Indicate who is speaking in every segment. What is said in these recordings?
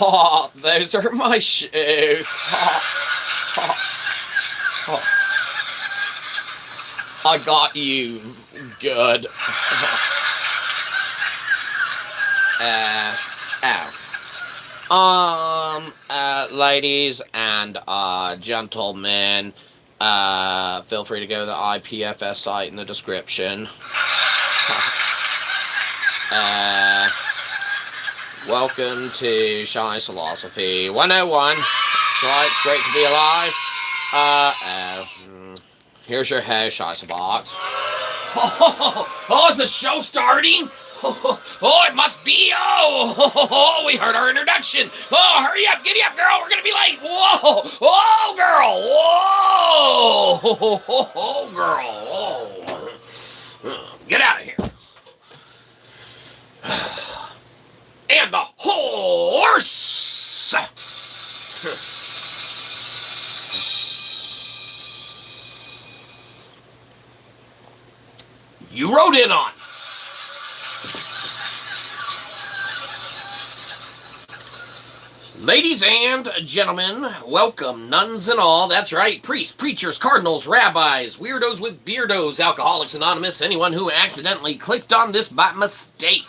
Speaker 1: Oh, those are my shoes. Oh, oh, oh. I got you good. Ladies and gentlemen, feel free to go to the IPFS site in the description. Welcome to Shyzalosophy 101. That's right, it's great to be alive. Here's your host, Shyzabox. Oh, is the show starting? Oh, it must be. Oh, we heard our introduction. Oh, hurry up, giddy up, girl. We're gonna be late. Whoa, oh, girl. Whoa, oh, girl. Oh. Get out of here. And the horse. You rode in on. Ladies and gentlemen, welcome, nuns and all. That's right, priests, preachers, cardinals, rabbis, weirdos with beardos, Alcoholics Anonymous, anyone who accidentally clicked on this by mistake.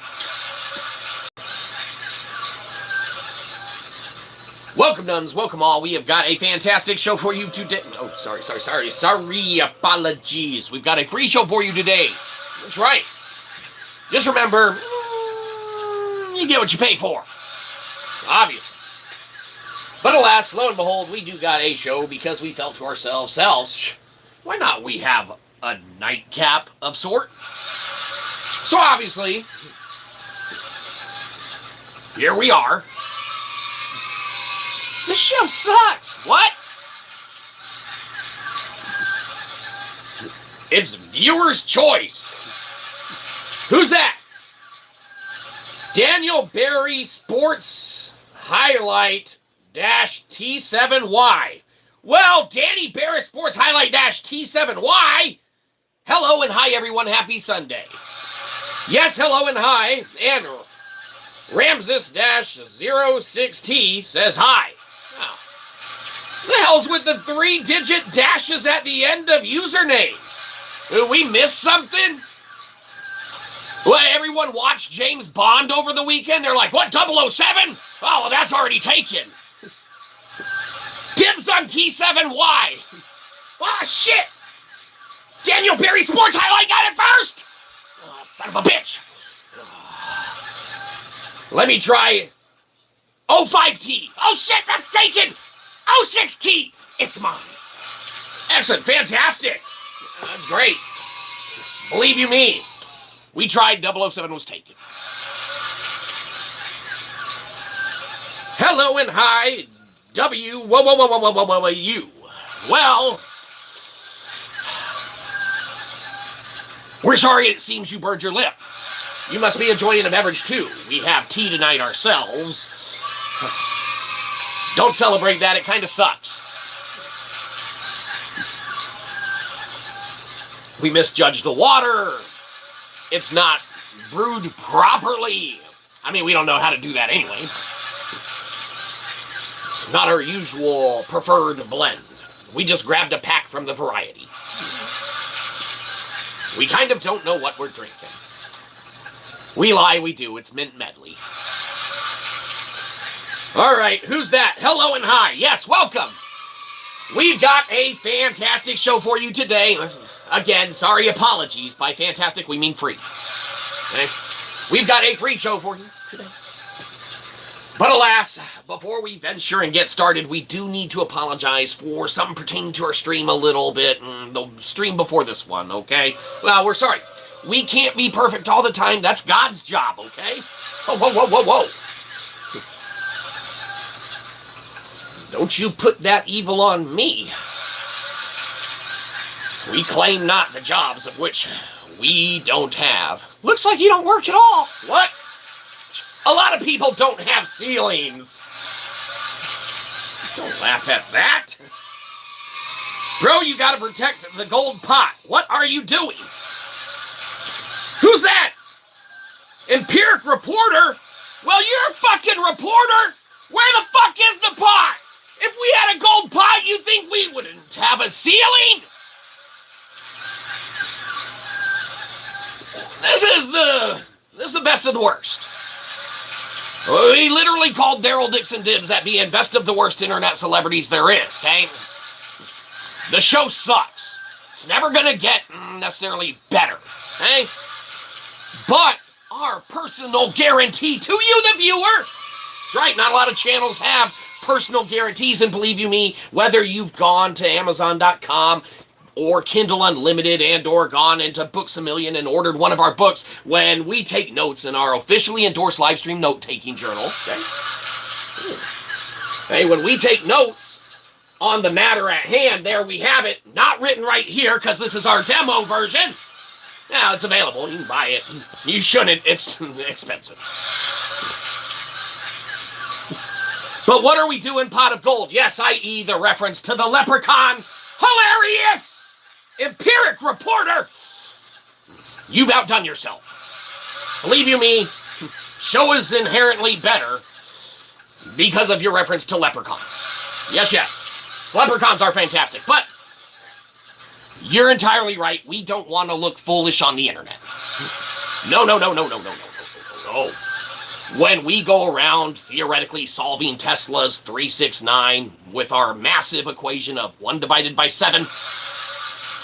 Speaker 1: Welcome, nuns, welcome all. We have got a fantastic show for you today. Oh, sorry, apologies. We've got a free show for you today. That's right. Just remember, you get what you pay for. Obviously. But alas, lo and behold, we do got a show because we felt to ourselves, why not we have a nightcap of sort? So obviously, here we are. This show sucks. What? It's viewer's choice. Who's that? Daniel Barry Sports Highlight T7Y. Well, Danny Barry Sports Highlight T7Y. Hello and hi, everyone. Happy Sunday. Yes, hello and hi. And Ramses-06T says hi. Oh. The hell's with the 3-digit dashes at the end of usernames? Did we miss something? What, everyone watched James Bond over the weekend? They're like, what, 007? Oh, well, that's already taken. Dibs on T7Y. Oh, shit. Daniel Barry Sports Highlight got it first. Oh, son of a bitch. Let me try 05T. Oh, shit, that's taken. 06T. It's mine. Excellent. Fantastic. That's great. Believe you me. We tried, 007 was taken. Hello and hi, you. Well, we're sorry it seems you burned your lip. You must be enjoying a beverage too. We have tea tonight ourselves. Don't celebrate that, it kind of sucks. We misjudged the water. It's not brewed properly. I mean, we don't know how to do that anyway. It's not our usual preferred blend. We just grabbed a pack from the variety. We kind of don't know what we're drinking. We lie, we do. It's mint medley. All right, who's that? Hello and hi. Yes, welcome. We've got a fantastic show for you today. Again, sorry, apologies. By fantastic, we mean free. Okay? We've got a free show for you today. But alas, before we venture and get started, we do need to apologize for something pertaining to our stream a little bit. The stream before this one, okay? Well, we're sorry. We can't be perfect all the time. That's God's job, okay? Whoa. Don't you put that evil on me. We claim not the jobs of which we don't have. Looks like you don't work at all. What? A lot of people don't have ceilings. Don't laugh at that. Bro, you gotta protect the gold pot. What are you doing? Who's that? Empiric reporter? Well, you're a fucking reporter. Where the fuck is the pot? If we had a gold pot, you think we wouldn't have a ceiling? This is the best of the worst. We literally called Daryl Dixon dibs at being best of the worst internet celebrities there is, okay? The show sucks. It's never gonna get necessarily better, okay? But our personal guarantee to you, the viewer, that's right, not a lot of channels have personal guarantees, and believe you me, whether you've gone to Amazon.com or Kindle Unlimited and or gone into Books A Million and ordered one of our books, when we take notes in our officially endorsed livestream note-taking journal, okay? Hey, when we take notes on the matter at hand, there we have it, not written right here because this is our demo version. Now, it's available. You can buy it. You shouldn't. It's expensive. But what are we doing, pot of gold? Yes, i.e. the reference to the leprechaun. Hilarious! Empiric reporter! You've outdone yourself. Believe you me, show is inherently better because of your reference to leprechaun. Yes, yes. Leprechauns are fantastic, but you're entirely right. We don't want to look foolish on the internet. No. When we go around theoretically solving Tesla's 369 with our massive equation of 1 divided by 7,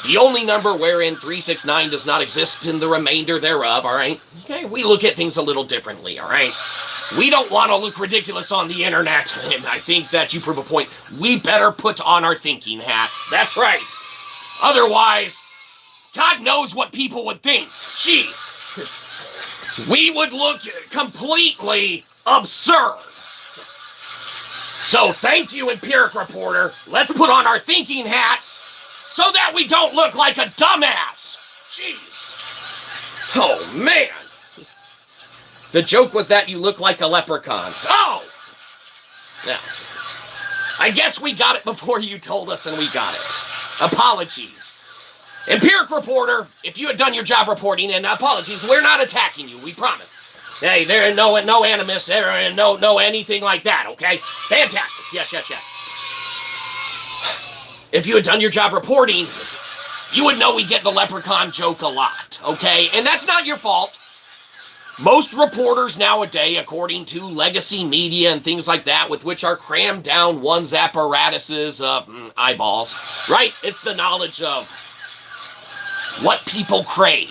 Speaker 1: the only number wherein 369 does not exist in the remainder thereof, all right? Okay, we look at things a little differently, all right? We don't want to look ridiculous on the internet, and I think that you prove a point. We better put on our thinking hats. That's right. Otherwise, God knows what people would think. Jeez. We would look completely absurd. So thank you, Empiric Reporter. Let's put on our thinking hats so that we don't look like a dumbass. Jeez. Oh, man. The joke was that you look like a leprechaun. Oh! Now, I guess we got it before you told us, and we got it. Apologies. Empiric Reporter, if you had done your job reporting, and apologies, we're not attacking you, we promise. Hey, there is no animus, there is no anything like that, okay? Fantastic. Yes. If you had done your job reporting, you would know we get the leprechaun joke a lot, okay? And that's not your fault. Most reporters nowadays, according to legacy media and things like that, with which are crammed down one's apparatuses of eyeballs, right? It's the knowledge of what people crave.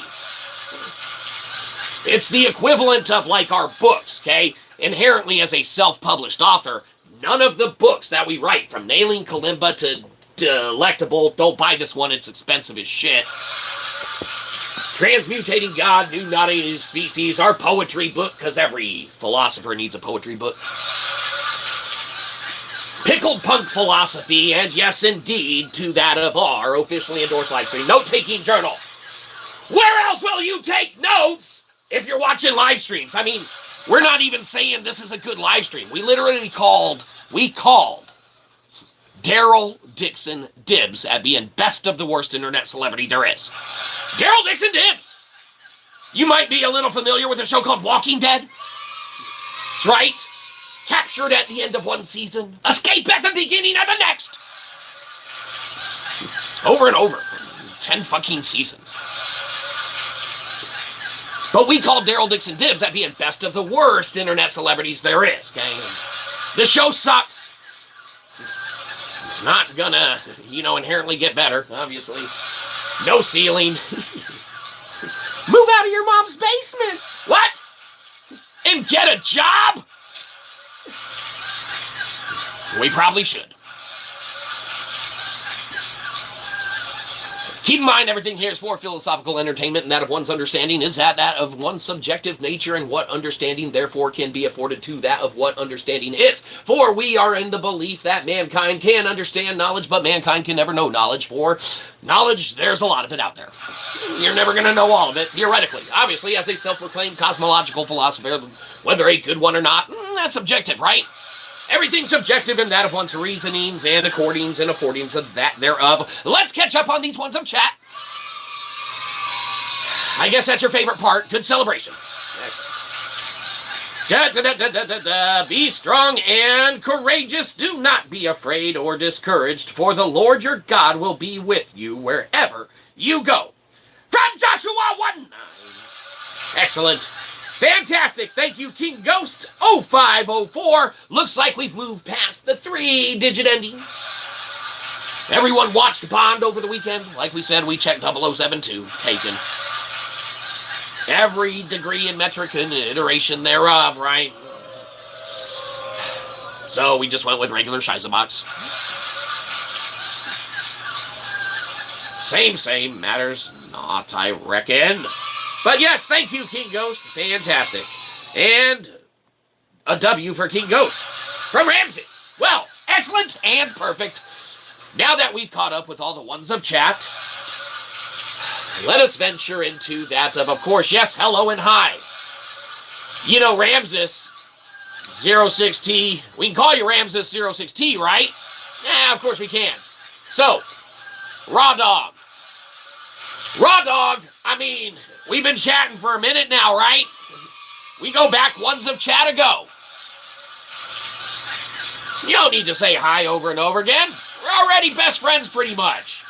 Speaker 1: It's the equivalent of like our books, okay? Inherently as a self-published author, none of the books that we write, from Nailing Kalimba to Delectable, don't buy this one, it's expensive as shit, Transmutating God, New Naughty Species, our poetry book, because every philosopher needs a poetry book, Pickled Punk Philosophy, and yes, indeed, to that of our officially endorsed livestream note-taking journal. Where else will you take notes if you're watching live streams? I mean, we're not even saying this is a good live stream. We literally called Daryl Dixon dibs at being best of the worst internet celebrity there is. Daryl Dixon dibs! You might be a little familiar with a show called Walking Dead. That's right. Captured at the end of one season, escape at the beginning of the next. Over and over for 10 fucking seasons. But we called Daryl Dixon dibs at being best of the worst internet celebrities there is, okay? The show sucks. It's not gonna, inherently get better, obviously. No ceiling. Move out of your mom's basement. What? And get a job? We probably should. Keep in mind, everything here is for philosophical entertainment, and that of one's understanding is that of one's subjective nature, and what understanding, therefore, can be afforded to that of what understanding is. For we are in the belief that mankind can understand knowledge, but mankind can never know knowledge. For knowledge, there's a lot of it out there. You're never going to know all of it, theoretically. Obviously, as a self-proclaimed cosmological philosopher, whether a good one or not, that's subjective, right? Everything's subjective in that of one's reasonings and accordings and affordings of that thereof. Let's catch up on these ones of chat. I guess that's your favorite part. Good celebration. Excellent. Be strong and courageous. Do not be afraid or discouraged, for the Lord your God will be with you wherever you go. From Joshua 1:9. Excellent. Fantastic. Thank you, King Ghost 0504. Looks like we've moved past the 3-digit endings. Everyone watched Bond over the weekend. Like we said, we checked 0072. Taken. Every degree in metric and iteration thereof, right? So we just went with regular Shyzabox. Same, matters not, I reckon. But yes, thank you, King Ghost. Fantastic. And a W for King Ghost from Ramses. Well, excellent and perfect. Now that we've caught up with all the ones of chat, let us venture into that of course, yes, hello and hi. You know, Ramses 06T. We can call you Ramses 06T, right? Yeah, of course we can. So, Raw Dog. I mean, we've been chatting for a minute now, right? We go back ones of chat ago. You don't need to say hi over and over again. We're already best friends pretty much.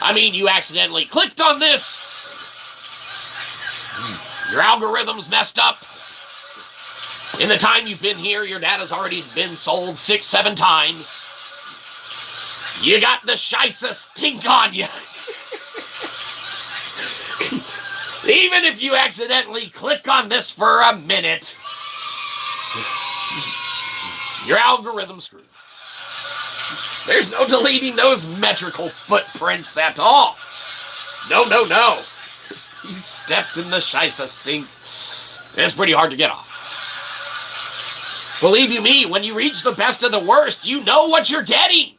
Speaker 1: I mean, you accidentally clicked on this. Your algorithm's messed up. In the time you've been here, your data's already been sold 6-7 times. You got the ShyzaShank on you. Even if you accidentally click on this for a minute, your algorithm's screwed. There's no deleting those metrical footprints at all. No. You stepped in the ShyzaShank. It's pretty hard to get off. Believe you me, when you reach the best of the worst, you know what you're getting.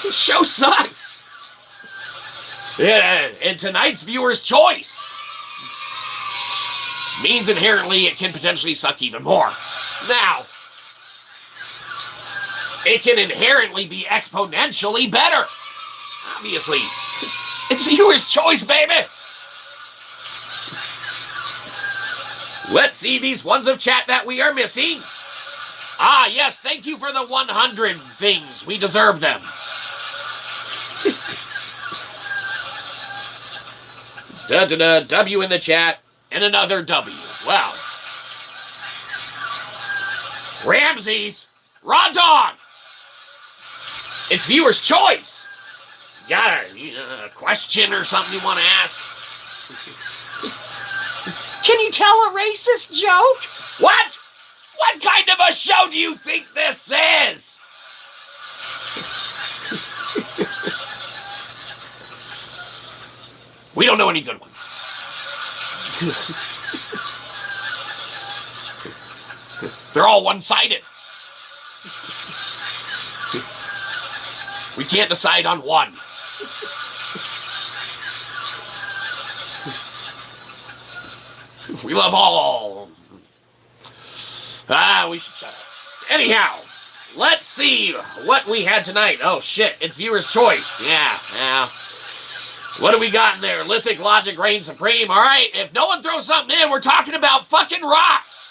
Speaker 1: The show sucks. Yeah, and tonight's viewer's choice means inherently it can potentially suck even more. Now, it can inherently be exponentially better. Obviously. It's viewer's choice, baby. Let's see these ones of chat that we are missing. Ah, yes, thank you for the 100 things. We deserve them. W in the chat, and another W. Wow. Ramses, Raw Dog. It's viewer's choice. You got a question or something you want to ask? Can you tell a racist joke? What? What kind of a show do you think this is? We don't know any good ones. They're all one-sided. We can't decide on one. We love all. We should shut up. Anyhow, let's see what we had tonight. Oh, shit. It's viewer's choice. Yeah. What do we got in there? Lithic Logic reigns supreme. All right, if no one throws something in, we're talking about fucking rocks.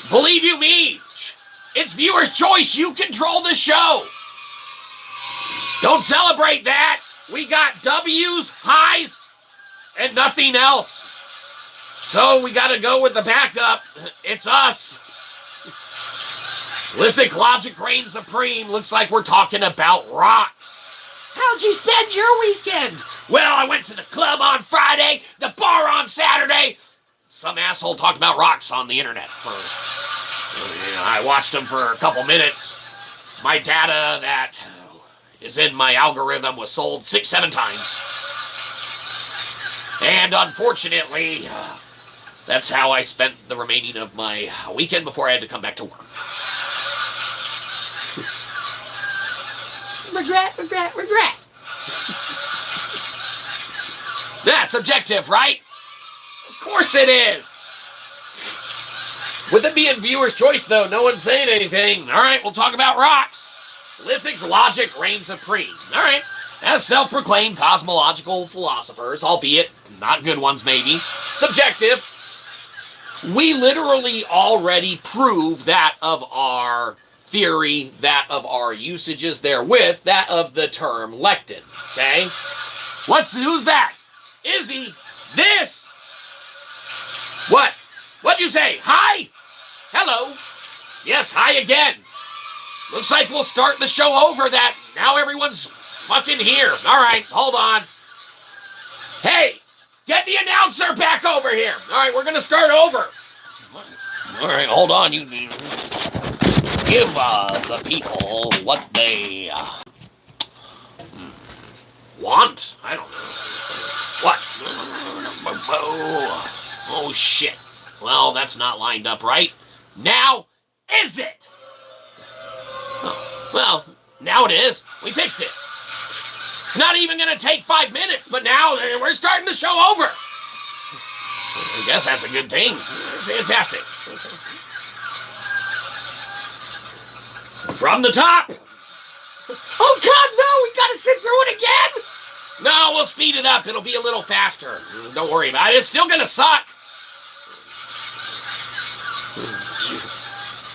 Speaker 1: Believe you me, it's viewer's choice. You control the show. Don't celebrate that. We got W's, highs, and nothing else. So we got to go with the backup. It's us. Lithic Logic reigns supreme. Looks like we're talking about rocks. How'd you spend your weekend? Well, I went to the club on Friday, the bar on Saturday. Some asshole talked about rocks on the internet. I watched them for a couple minutes. My data that is in my algorithm was sold 6-7 times. And unfortunately, that's how I spent the remaining of my weekend before I had to come back to work. Regret. Yeah, subjective, right? Of course it is. With it being viewer's choice, though, no one's saying anything. All right, we'll talk about rocks. Lithic Logic reigns supreme. All right, as self-proclaimed cosmological philosophers, albeit not good ones maybe, subjective. We literally already prove that of our theory, that of our usages therewith, that of the term lectin, okay? Who's that? Izzy, this. What? What'd you say? Hi? Hello? Yes, hi again. Looks like we'll start the show over that. Now everyone's fucking here. All right, hold on. Hey, get the announcer back over here. All right, we're going to start over. All right, hold on. You give the people what they want. I don't know. What? Oh, shit. Well, that's not lined up right. Now, is it? Oh, well, now it is. We fixed it. It's not even going to take 5 minutes, but now we're starting the show over. I guess that's a good thing. Fantastic. Okay. From the top. Oh, God, no, we got to sit through it again. No, we'll speed it up. It'll be a little faster. Don't worry about it. It's still going to suck.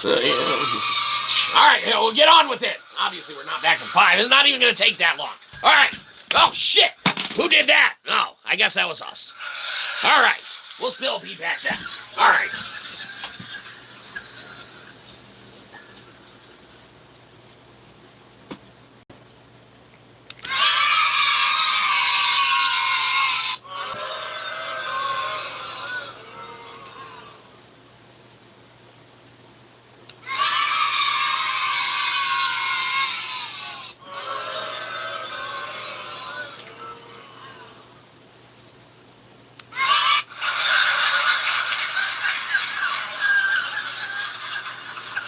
Speaker 1: All right, we'll get on with it. Obviously, we're not back in 5. It's not even going to take that long. All right. Oh, shit. Who did that? Oh, I guess that was us. All right. We'll still be back then. All right.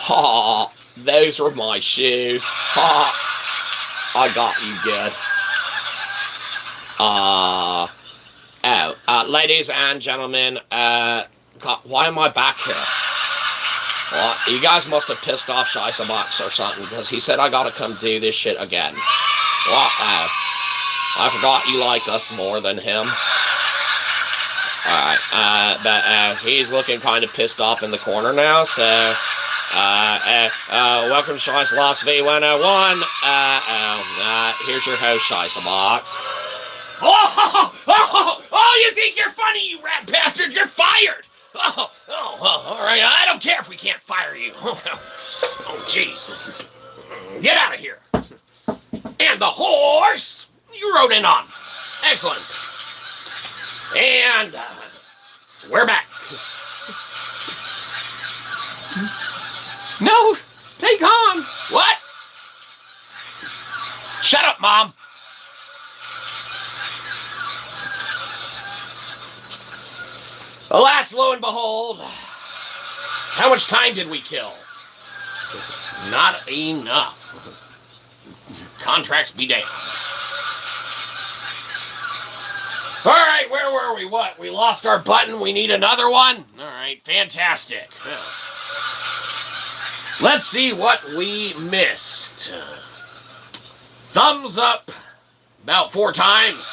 Speaker 1: Ha, those were my shoes. Ha, I got you good. Ladies and gentlemen, God, why am I back here? Well, you guys must have pissed off Shyzabox or something, because he said I gotta come do this shit again. Well, I forgot you like us more than him. Alright, but he's looking kind of pissed off in the corner now, so... welcome to Shyzalosophy 101. Here's your host, Shyzabox. Oh, you think you're funny, you rat bastard? You're fired. All right. I don't care if we can't fire you. Oh, jeez. Get out of here. And the horse you rode in on. Excellent. And we're back. No, stay calm. What? Shut up, Mom. Alas, lo and behold, how much time did we kill? Not enough. Contracts be damned. All right, where were we? What? We lost our button. We need another one? All right, fantastic. Let's see what we missed. Thumbs up about 4 times.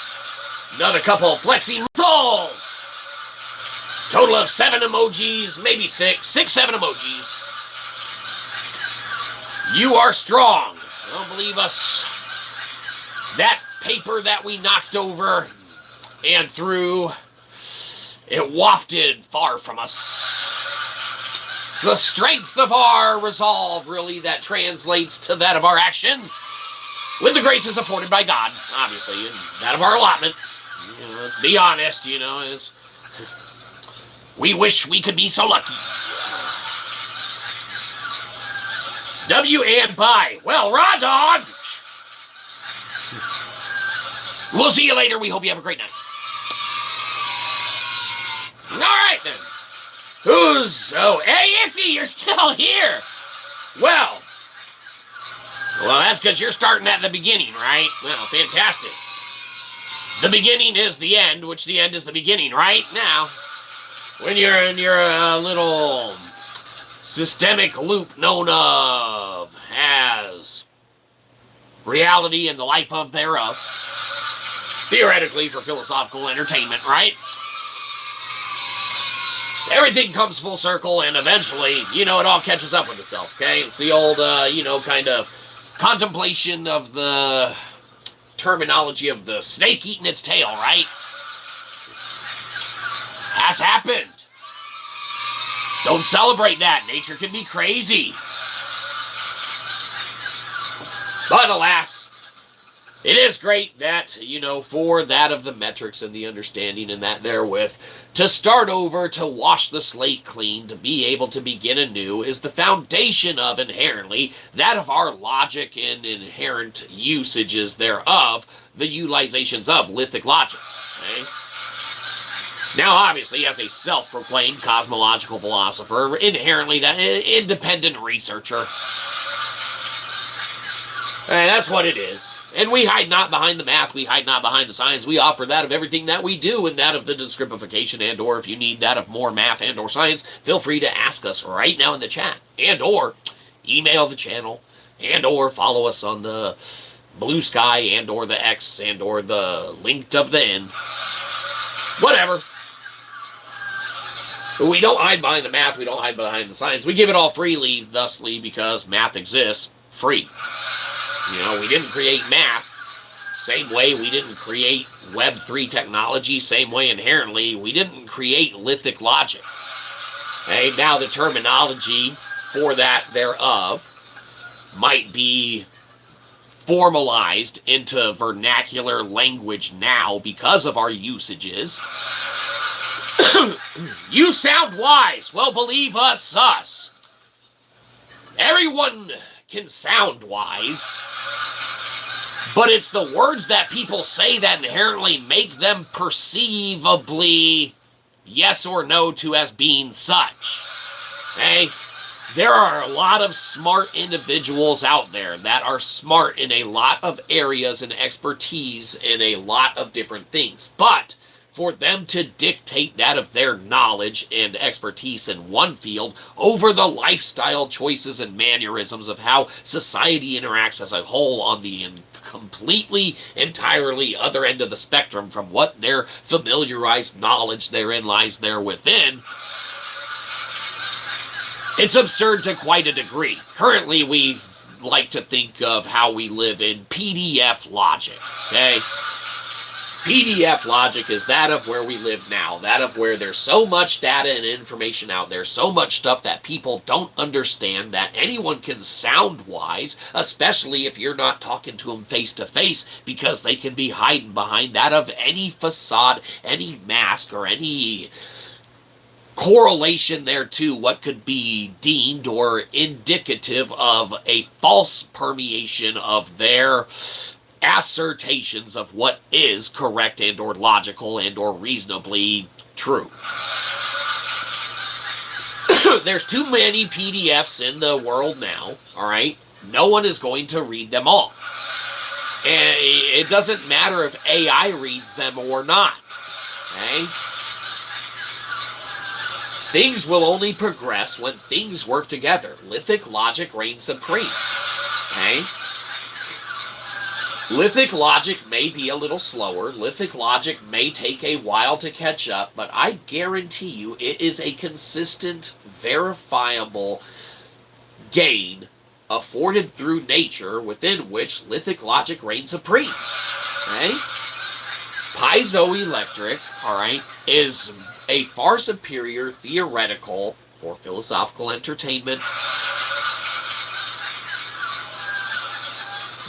Speaker 1: Another couple of flexing muscles. Total of 7 emojis, maybe 6, 7 emojis. You are strong. Don't believe us. That paper that we knocked over and threw, it wafted far from us. It's the strength of our resolve, really, that translates to that of our actions. With the graces afforded by God, obviously, and that of our allotment. You know, let's be honest, you know, is we wish we could be so lucky. W and bye. Well, raw dog. We'll see you later. We hope you have a great night. All right, then. Oh, hey, Issy, you're still here. Well, that's because you're starting at the beginning, right? Well, fantastic. The beginning is the end, which the end is the beginning, right? Now, when you're in your little systemic loop known of as reality and the life of thereof, theoretically for philosophical entertainment, right? everything comes full circle, and eventually, it all catches up with itself, okay? It's the old, kind of contemplation of the terminology of the snake eating its tail, right? Has happened. Don't celebrate that. Nature can be crazy. But alas, it is great that, for that of the metrics and the understanding and that therewith, to start over, to wash the slate clean, to be able to begin anew, is the foundation of inherently that of our logic and inherent usages thereof, the utilizations of Lithic Logic. Okay? Now, obviously, as a self-proclaimed cosmological philosopher, inherently that independent researcher, that's what it is. And we hide not behind the math, we hide not behind the science. We offer that of everything that we do, and that of the descriptification, and or if you need that of more math and or science, feel free to ask us right now in the chat, and or email the channel, and or follow us on the Bluesky, and or the X, and or the linked of the N. Whatever. We don't hide behind the math, we don't hide behind the science. We give it all freely, thusly, because math exists free. We didn't create math, same way we didn't create Web 3 technology, same way inherently we didn't create Lithic Logic. Okay, now the terminology for that thereof might be formalized into vernacular language now because of our usages. You sound wise. Well, believe us. Everyone can sound wise, but it's the words that people say that inherently make them perceivably yes or no to as being such. Okay? There are a lot of smart individuals out there that are smart in a lot of areas and expertise in a lot of different things, but for them to dictate that of their knowledge and expertise in one field over the lifestyle choices and mannerisms of how society interacts as a whole on the completely, entirely other end of the spectrum from what their familiarized knowledge therein lies there within, it's absurd to quite a degree. Currently, we like to think of how we live in PDF logic, okay? PDF logic is that of where we live now, that of where there's so much data and information out there, so much stuff that people don't understand that anyone can sound wise, especially if you're not talking to them face to face, because they can be hiding behind that of any facade, any mask, or any correlation thereto what could be deemed or indicative of a false permeation of their assertions of what is correct and or logical and or reasonably true. There's too many PDFs in the world now, all right? No one is going to read them all. And it doesn't matter if AI reads them or not, okay? Things will only progress when things work together. Lithic Logic reigns supreme, okay? Lithic Logic may be a little slower. Lithic Logic may take a while to catch up, but I guarantee you it is a consistent, verifiable gain afforded through nature within which Lithic Logic reigns supreme. Okay? Piezoelectric, alright, is a far superior theoretical for philosophical entertainment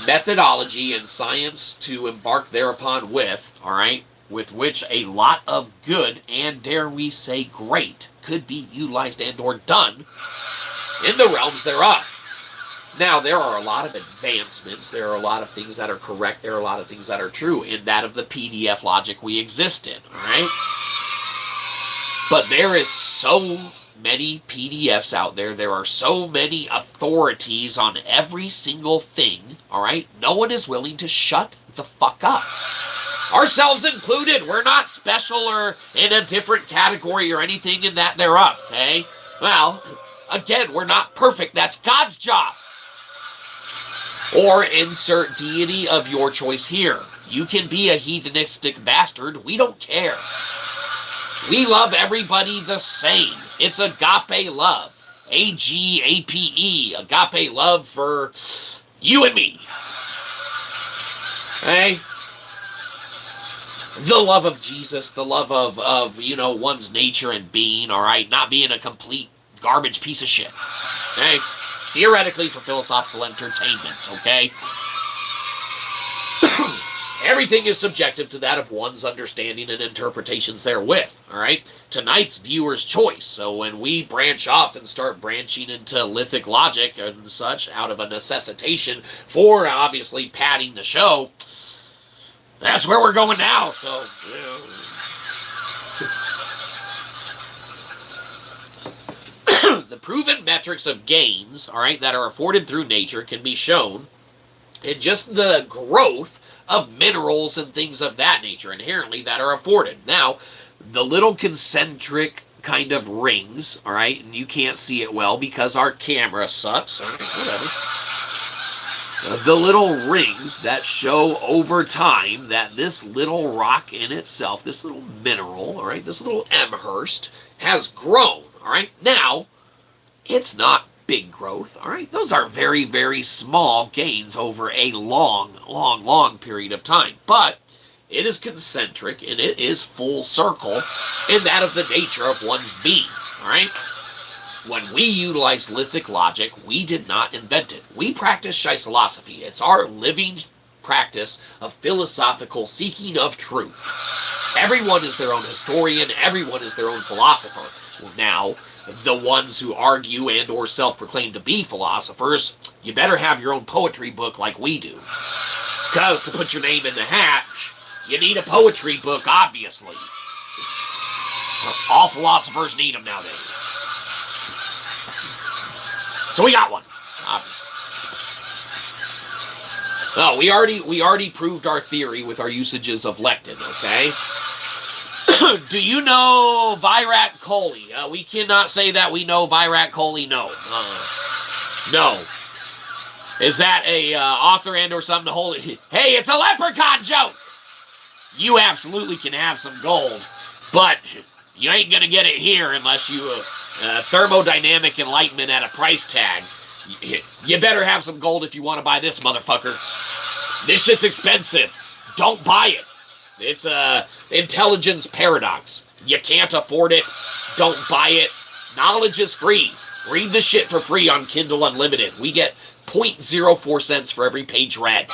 Speaker 1: methodology and science to embark thereupon with, alright, with which a lot of good, and dare we say great, could be utilized and or done in the realms thereof. Now, there are a lot of advancements, there are a lot of things that are correct, there are a lot of things that are true in that of the PDF logic we exist in, alright? But there is so many PDFs out there, there are so many authorities on every single thing, alright? No one is willing to shut the fuck up. Ourselves included, we're not special or in a different category or anything in that thereof, okay? Well, again, we're not perfect, that's God's job. Or insert deity of your choice here. You can be a heathenistic bastard, we don't care. We love everybody the same. It's agape love. A-G-A-P-E. Agape love for you and me. Okay? The love of Jesus, the love of one's nature and being, all right? Not being a complete garbage piece of shit. Okay? Theoretically for philosophical entertainment, okay? Everything is subjective to that of one's understanding and interpretations therewith, all right? Tonight's viewer's choice. So when we branch off and start branching into Lithic Logic and such out of a necessitation for obviously padding the show, that's where we're going now. So, the proven metrics of gains, all right, that are afforded through nature can be shown in just the growth of minerals and things of that nature inherently that are afforded. Now, the little concentric kind of rings, all right, and you can't see it well because our camera sucks, all right, whatever. The little rings that show over time that this little rock in itself, this little mineral, all right, this little Amherst has grown, all right. Now, it's not big growth, all right? Those are very, very small gains over a long period of time. But it is concentric and it is full circle in that of the nature of one's being, all right? When we utilize Lithic Logic, we did not invent it. We practice Shyzalosophy. It's our living practice of philosophical seeking of truth. Everyone is their own historian. Everyone is their own philosopher. Now, the ones who argue and or self-proclaim to be philosophers, you better have your own poetry book like we do. Because to put your name in the hat, you need a poetry book, obviously. All philosophers need them nowadays. So we got one, obviously. No, we already proved our theory with our usages of lectin, okay? Do you know Virat Kohli? We cannot say that we know Virat Kohli, no. No. Is that a author and or something to hold it? Hey, it's a leprechaun joke! You absolutely can have some gold, but you ain't gonna get it here unless you thermodynamic enlightenment at a price tag. You better have some gold if you want to buy this motherfucker. This shit's expensive. Don't buy it. It's a intelligence paradox. You can't afford it. Don't buy it. Knowledge is free. Read the shit for free on Kindle Unlimited. We get 0.04 cents for every page read.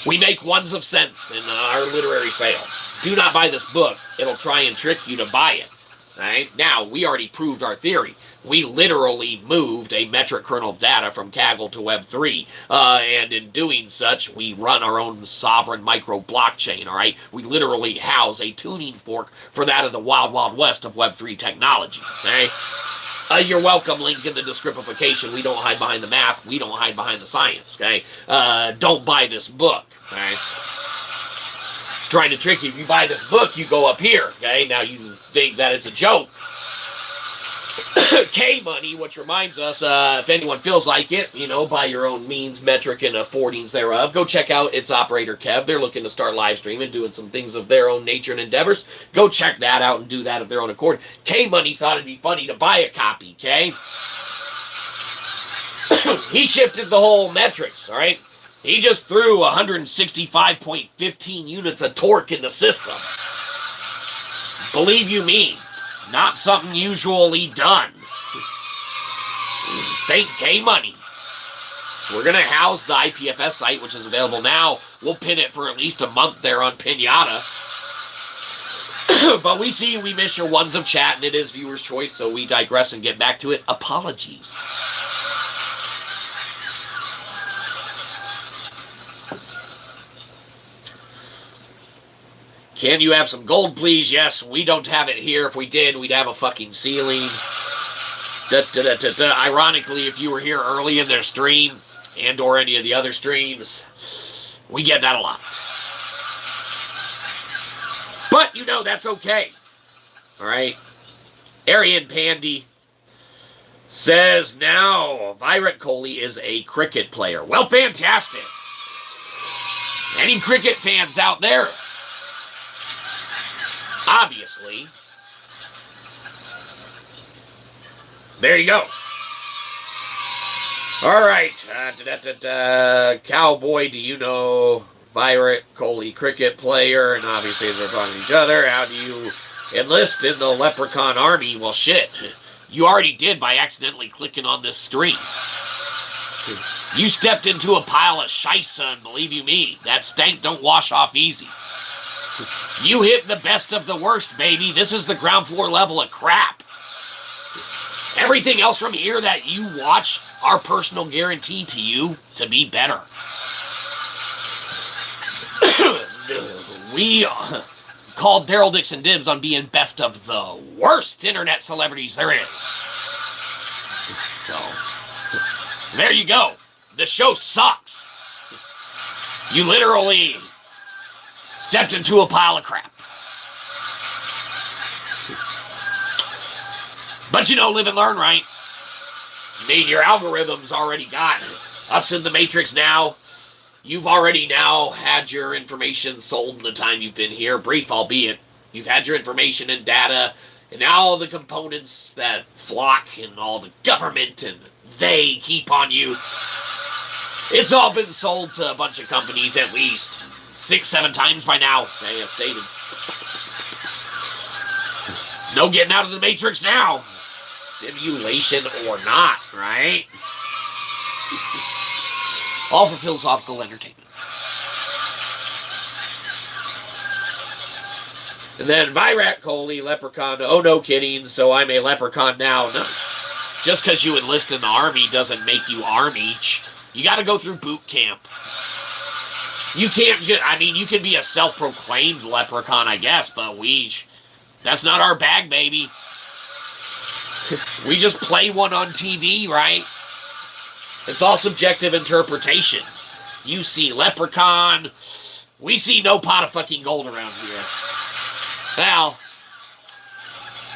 Speaker 1: We make ones of cents in our literary sales. Do not buy this book. It'll try and trick you to buy it. Right? Now, we already proved our theory. We literally moved a metric kernel of data from Kaggle to Web3. And in doing such, we run our own sovereign micro blockchain, all right? We literally house a tuning fork for that of the wild, wild west of Web3 technology, okay? You're welcome, link in the descriptification. We don't hide behind the math. We don't hide behind the science, okay? Don't buy this book, okay? It's trying to trick you. If you buy this book, you go up here, okay? Now you think that it's a joke. K-money, which reminds us, if anyone feels like it, by your own means, metric, and affordings thereof, go check out its operator, Kev. They're looking to start live streaming, doing some things of their own nature and endeavors. Go check that out and do that of their own accord. K-money thought it'd be funny to buy a copy, okay? He shifted the whole metrics, all right? He just threw 165.15 units of torque in the system. Believe you me, not something usually done. Thank K-Money. So we're going to house the IPFS site, which is available now. We'll pin it for at least a month there on Pinata. But we see we miss your ones of chat, and it is viewer's choice, so we digress and get back to it. Apologies. Can you have some gold, please? Yes, we don't have it here. If we did, we'd have a fucking ceiling. Ironically, if you were here early in their stream, and or any of the other streams, we get that a lot. But, that's okay. Alright? Arian Pandy says, now, Virat Kohli is a cricket player. Well, fantastic. Any cricket fans out there? obviously, there you go. All right. Cowboy, do you know Pirate, Coley, cricket player? And obviously they're talking to each other. How do you enlist in the Leprechaun army? Well, shit. You already did by accidentally clicking on this stream. You stepped into a pile of Shyza, and believe you me, that stank don't wash off easy. You hit the best of the worst, baby. This is the ground floor level of crap. Everything else from here that you watch, our personal guarantee to you to be better. We called Daryl Dixon dibs on being best of the worst internet celebrities there is. So, there you go. The show sucks. You literally stepped into a pile of crap. But you know, live and learn, right? I mean, your algorithms already got us in the matrix now. You've already now had your information sold in the time you've been here, brief albeit. You've had your information and data, and now all the components that flock and all the government and they keep on you. It's all been sold to a bunch of companies at least 6-7 times by now, they have stated. No getting out of the matrix now. Simulation or not, right? All for philosophical entertainment. And then Virat Kohli, leprechaun. Oh, no kidding. So I'm a leprechaun now. No. Just because you enlist in the army doesn't make you army. You got to go through boot camp. You can't just, I mean, you can be a self-proclaimed leprechaun, I guess, but that's not our bag, baby. We just play one on TV, right? It's all subjective interpretations. You see leprechaun. We see no pot of fucking gold around here. Well,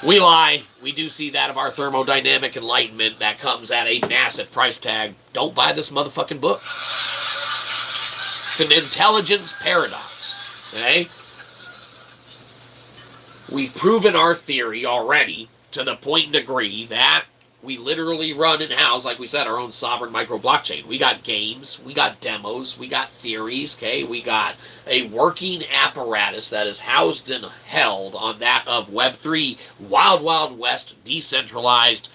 Speaker 1: we lie. We do see that of our thermodynamic enlightenment that comes at a massive price tag. Don't buy this motherfucking book. It's an intelligence paradox. Okay? We've proven our theory already to the point and degree that we literally run and house, like we said, our own sovereign micro blockchain. We got games, we got demos, we got theories, okay? We got a working apparatus that is housed and held on that of Web3, Wild Wild West, decentralized,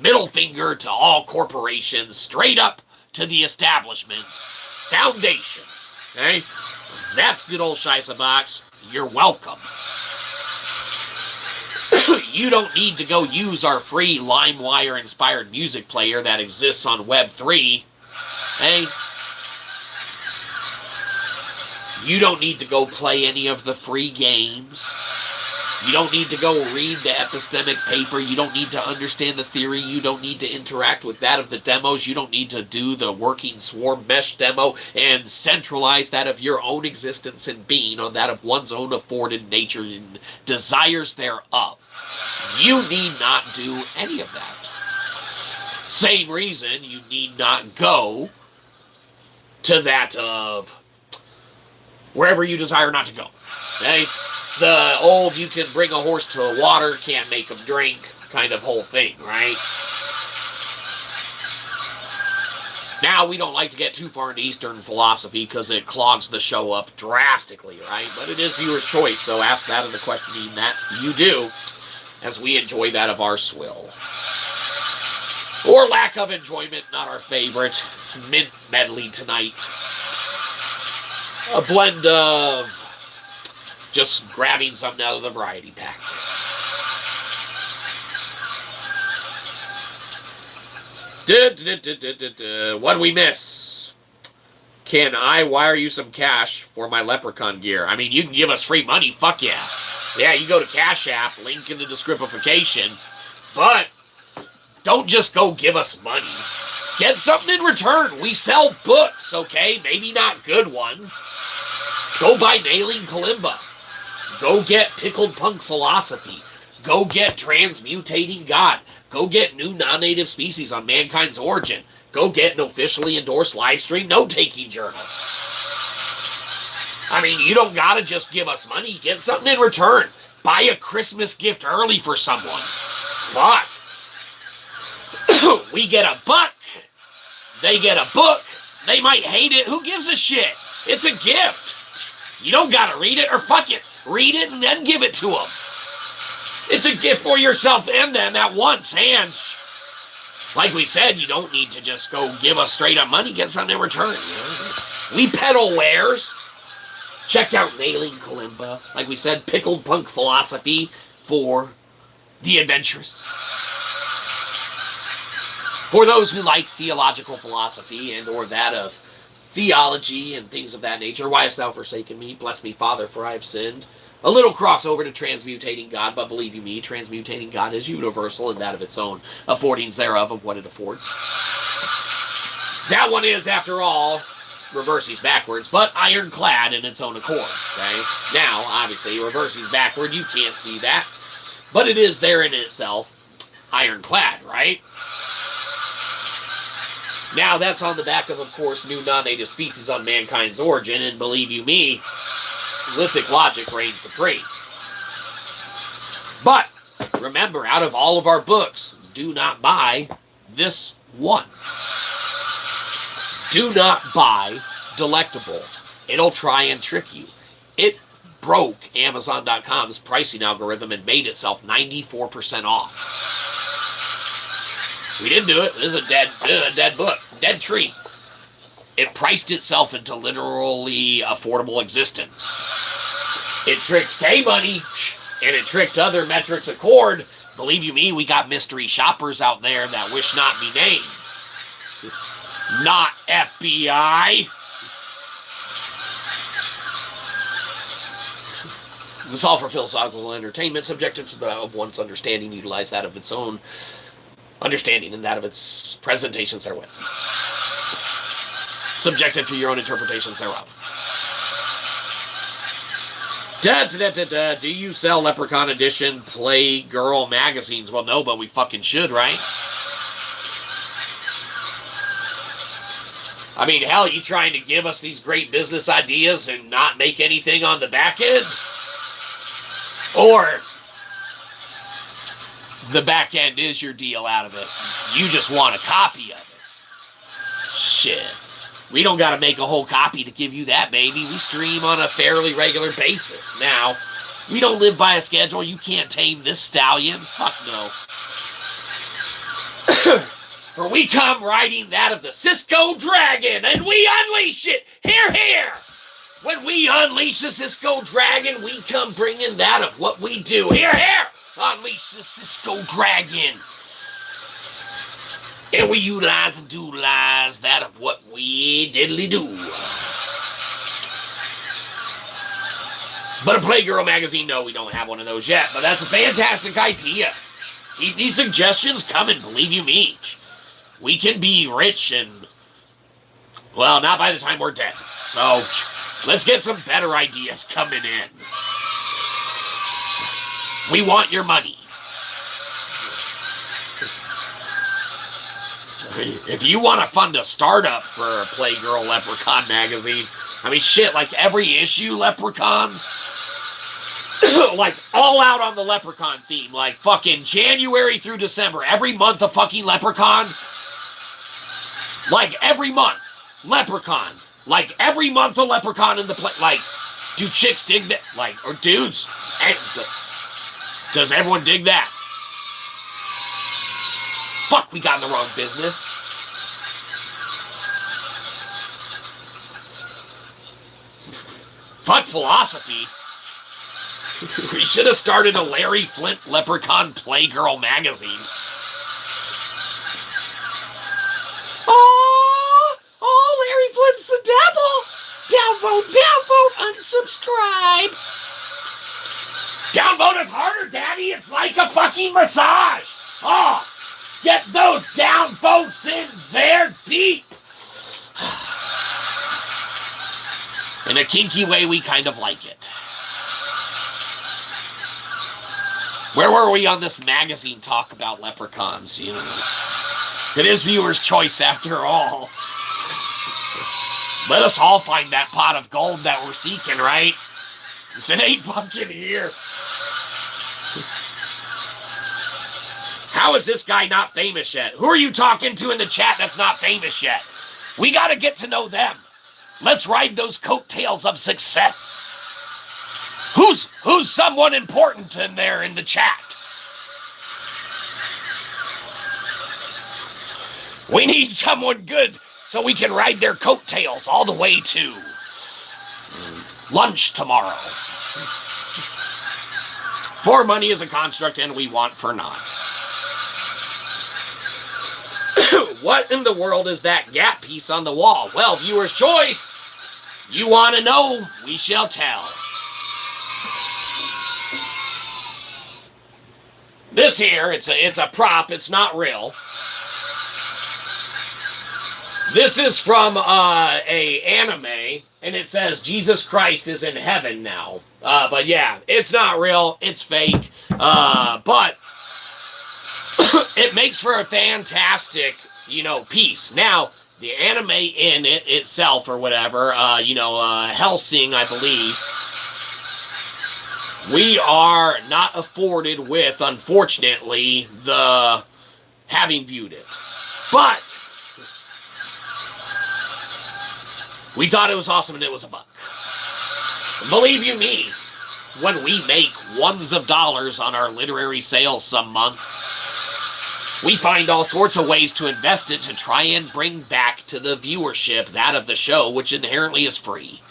Speaker 1: middle finger to all corporations, straight up to the establishment, foundation, okay? That's good old Shyzabox. You're welcome. You don't need to go use our free LimeWire-inspired music player that exists on Web3. Hey? You don't need to go play any of the free games. You don't need to go read the epistemic paper. You don't need to understand the theory. You don't need to interact with that of the demos. You don't need to do the working swarm mesh demo and centralize that of your own existence and being on that of one's own afforded nature and desires thereof. You need not do any of that. Same reason you need not go to that of wherever you desire not to go. Okay? It's the old you can bring a horse to water, can't make him drink kind of whole thing, right? Now, we don't like to get too far into Eastern philosophy because it clogs the show up drastically, right? But it is viewer's choice, so ask that in the questioning that you do, as we enjoy that of our swill. Or lack of enjoyment, not our favorite. It's mint medley tonight. A blend of just grabbing something out of the variety pack. What do we miss? Can I wire you some cash for my leprechaun gear? I mean, you can give us free money, fuck yeah. Yeah, you go to Cashapp, link in the descriptification, but don't just go give us money. Get something in return. We sell books, okay? Maybe not good ones. Go buy Nailing Kalimba. Go get Pickled Punk Philosophy. Go get Transmutating God. Go get New Non-Native Species on Mankind's Origin. Go get an officially endorsed livestream note-taking journal. I mean, you don't gotta just give us money. Get something in return. Buy a Christmas gift early for someone. Fuck. We get a buck. They get a book. They might hate it. Who gives a shit? It's a gift. You don't gotta read it, or fuck it. Read it and then give it to them. It's a gift for yourself and them at once. And like we said, you don't need to just go give us straight up money. Get something in return. You know? We peddle wares. Check out Nailing Kalimba. Like we said, pickled punk philosophy for the adventurous. For those who like theological philosophy and or that of theology and things of that nature. Why hast thou forsaken me? Bless me, Father, for I have sinned. A little crossover to transmutating God, but believe you me, transmutating God is universal in that of its own affordings thereof of what it affords. That one is, after all, reverses backwards, but ironclad in its own accord. Okay? Now, obviously, reverses backward, you can't see that, but it is there in itself, ironclad, right? Now, that's on the back of course, new non-native species on mankind's origin, and believe you me, Lithic Logic reigns supreme. But, remember, out of all of our books, do not buy this one. Do not buy Delectable. It'll try and trick you. It broke Amazon.com's pricing algorithm and made itself 94% off. We didn't do it. This is a dead book. Dead tree. It priced itself into literally affordable existence. It tricked K-Money, and it tricked other metrics accord. Believe you me, we got mystery shoppers out there that wish not be named. Not FBI. This all for philosophical entertainment, subjective to the of one's understanding, utilize that of its own understanding and that of its presentations therewith. Subjective to your own interpretations thereof. Do you sell Leprechaun Edition Playgirl magazines? Well, no, but we fucking should, right? I mean, hell, you trying to give us these great business ideas and not make anything on the back end? Or the back end is your deal out of it. You just want a copy of it. Shit. We don't got to make a whole copy to give you that, baby. We stream on a fairly regular basis. Now, we don't live by a schedule. You can't tame this stallion. Fuck no. For we come riding that of the Cisco Dragon, and we unleash it. Hear, hear. When we unleash the Cisco Dragon, we come bringing that of what we do. Hear, hear. Unleash the Cisco Dragon. And we utilize and utilize that of what we diddly do. But a Playgirl magazine, no, we don't have one of those yet. But that's a fantastic idea. Keep these suggestions coming, believe you me. We can be rich and, well, not by the time we're dead. So, let's get some better ideas coming in. We want your money. If you want to fund a startup for a Playgirl Leprechaun magazine, I mean, shit, like every issue Leprechauns, like all out on the Leprechaun theme, like fucking January through December, every month a fucking Leprechaun, like every month, Leprechaun, like every month a Leprechaun in the like, do chicks dig that, like, or dudes, does everyone dig that? Fuck, we got in the wrong business. Fuck philosophy. We should have started a Larry Flint Leprechaun Playgirl magazine. Oh, Larry Flint's the devil. Downvote, unsubscribe. Downvote is harder, Daddy. It's like a fucking massage. Oh. Get those down votes in there deep. In a kinky way, we kind of like it. Where were we on this magazine talk about leprechauns? You know, it is viewer's choice after all. Let us all find that pot of gold that we're seeking, right? It ain't fucking here. How is this guy not famous yet? Who are you talking to in the chat that's not famous yet? We got to get to know them. Let's ride those coattails of success. Who's someone important in there in the chat? We need someone good so we can ride their coattails all the way to lunch tomorrow. For money is a construct and we want for naught. What in the world is that gap piece on the wall? Well, viewer's choice. You want to know? We shall tell. This here, it's a prop. It's not real. This is from a anime, and it says Jesus Christ is in heaven now. But yeah, it's not real. It's fake. But it makes for a fantastic, piece. Now, the anime in it itself or whatever, Helsing, I believe, we are not afforded with, unfortunately, the having viewed it. But we thought it was awesome and it was a buck. Believe you me, when we make ones of dollars on our literary sales some months, we find all sorts of ways to invest it to try and bring back to the viewership that of the show, which inherently is free.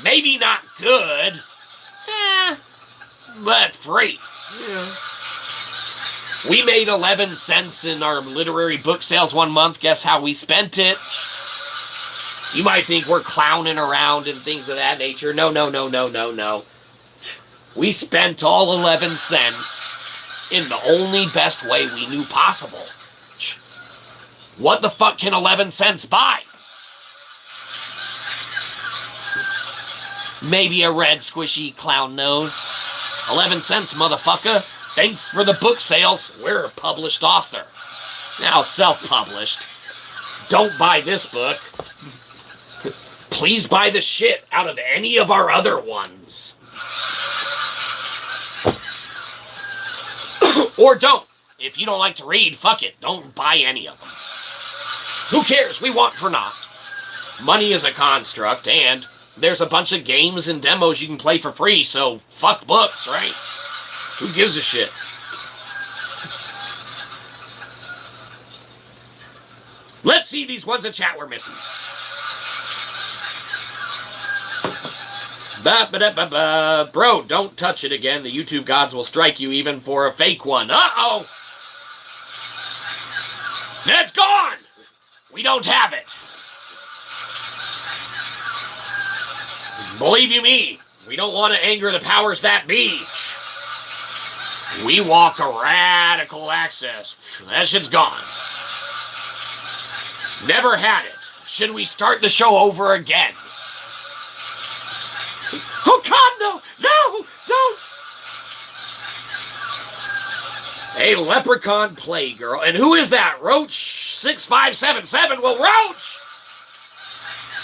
Speaker 1: Maybe not good, but free. Yeah. We made 11 cents in our literary book sales one month. Guess how we spent it? You might think we're clowning around and things of that nature. No. We spent all 11 cents in the only best way we knew possible. What the fuck can 11 cents buy? Maybe a red squishy clown nose. 11 cents, motherfucker. Thanks for the book sales. We're a published author. Now, self-published. Don't buy this book. Please buy the shit out of any of our other ones. Or don't. If you don't like to read, fuck it. Don't buy any of them. Who cares? We want for naught. Money is a construct, and there's a bunch of games and demos you can play for free, so fuck books, right? Who gives a shit? Let's see these ones in chat we're missing. Bro, don't touch it again. The YouTube gods will strike you even for a fake one. Uh-oh! That's gone! We don't have it. Believe you me, we don't want to anger the powers that be. We walk a radical access. That shit's gone. Never had it. Should we start the show over again? Oh God, no! No! Don't! A leprechaun playgirl. And who is that? Roach6577. Well, Roach!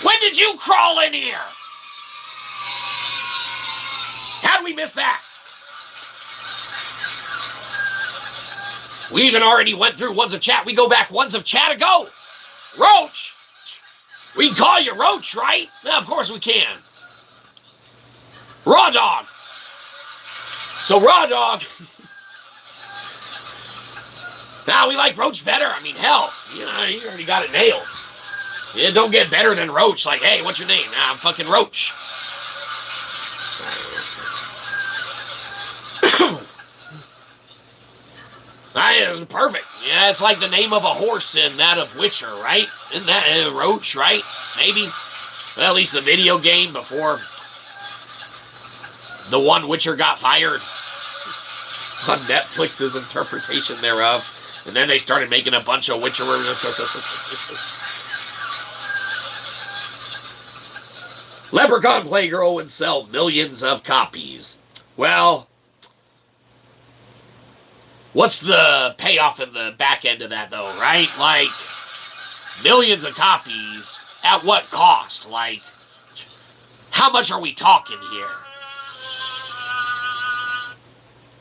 Speaker 1: When did you crawl in here? How'd we miss that? We even already went through ones of chat. We go back ones of chat ago. Roach! We can call you Roach, right? Yeah, of course we can. Raw Dog. So Raw Dog. Now we like Roach better. I mean, hell, you already got it nailed. It don't get better than Roach. Like, hey, what's your name? Nah, I'm fucking Roach. That is perfect. Yeah, it's like the name of a horse in that of Witcher, right? Isn't that Roach, right? Maybe. Well, at least the video game before the one Witcher got fired on Netflix's interpretation thereof. And then they started making a bunch of Witcher. Leprechaun Playgirl would sell millions of copies. Well, what's the payoff in the back end of that, though, right? Like, millions of copies at what cost? Like, how much are we talking here?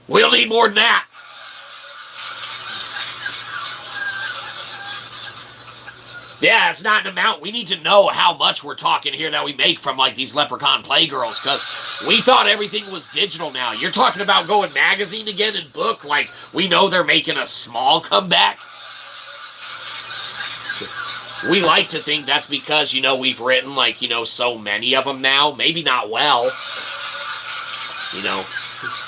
Speaker 1: We'll need more than that. Yeah, it's not an amount. We need to know how much we're talking here that we make from, like, these leprechaun playgirls, because we thought everything was digital now. You're talking about going magazine again and book, like, we know they're making a small comeback. We like to think that's because, you know, we've written, like, you know, so many of them now. Maybe not well. You know,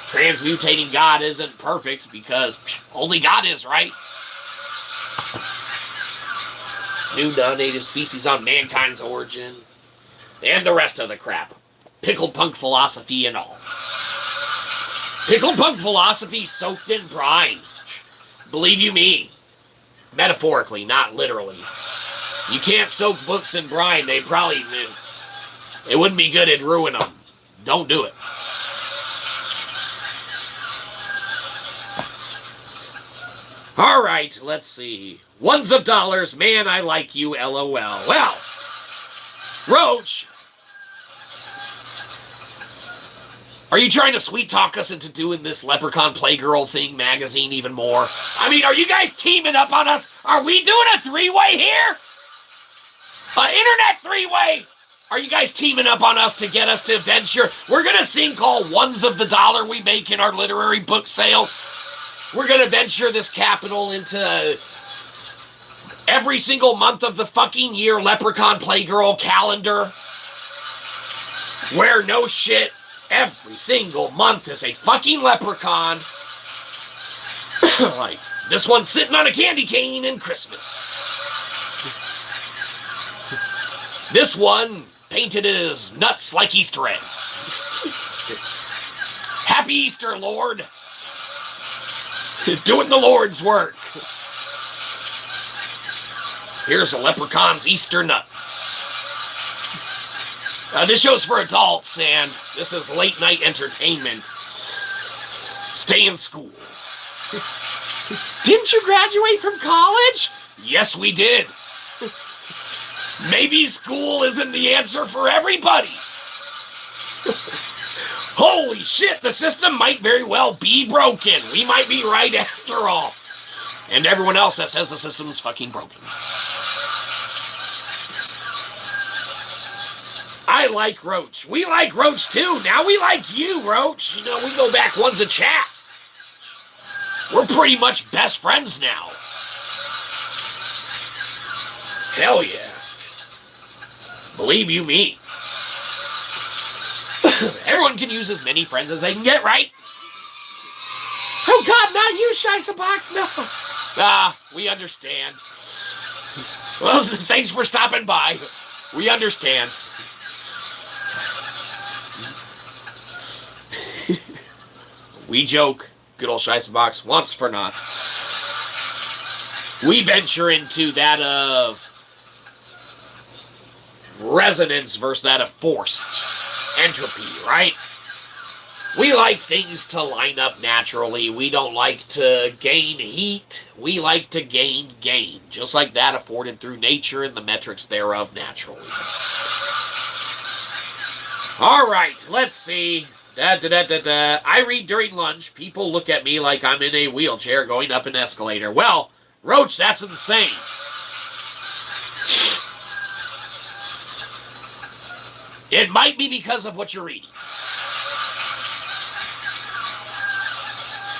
Speaker 1: transmutating God isn't perfect because only God is, right? New non-native species on mankind's origin, and the rest of the crap. Pickled punk philosophy and all. Pickled punk philosophy soaked in brine. Believe you me. Metaphorically, not literally. You can't soak books in brine. They probably... It wouldn't be good. It'd ruin them. Don't do it. All right, let's see. Ones of dollars. Man, I like you, LOL. Well, Roach, are you trying to sweet talk us into doing this Leprechaun Playgirl thing magazine even more? I mean, are you guys teaming up on us? Are we doing a three-way here? Internet three-way? Are you guys teaming up on us to get us to venture? We're going to sink all ones of the dollar we make in our literary book sales. We're going to venture this capital into every single month of the fucking year Leprechaun Playgirl calendar. Where no shit, every single month is a fucking leprechaun. Like, this one's sitting on a candy cane in Christmas. This one painted his nuts like Easter eggs. Happy Easter, Lord. Doing the Lord's work. Here's a leprechaun's Easter nuts. This show's for adults, and this is late night entertainment. Stay in school. Didn't you graduate from college? Yes, we did. Maybe school isn't the answer for everybody. Holy shit, the system might very well be broken. We might be right after all. And everyone else that says the system's fucking broken. I like Roach. We like Roach too. Now we like you, Roach. You know, we go back once a chat. We're pretty much best friends now. Hell yeah. Believe you me. Everyone can use as many friends as they can get, right? Oh God, not you, Shyzabox, no. We understand. Well, thanks for stopping by. We understand. We joke, good old Shyzabox, once for not. We venture into that of resonance versus that of forced entropy, right? We like things to line up naturally. We don't like to gain heat. We like to gain gain, just like that afforded through nature and the metrics thereof naturally. All right, let's see. I read during lunch. People look at me like I'm in a wheelchair going up an escalator. Well, Roach, that's insane. It might be because of what you're reading.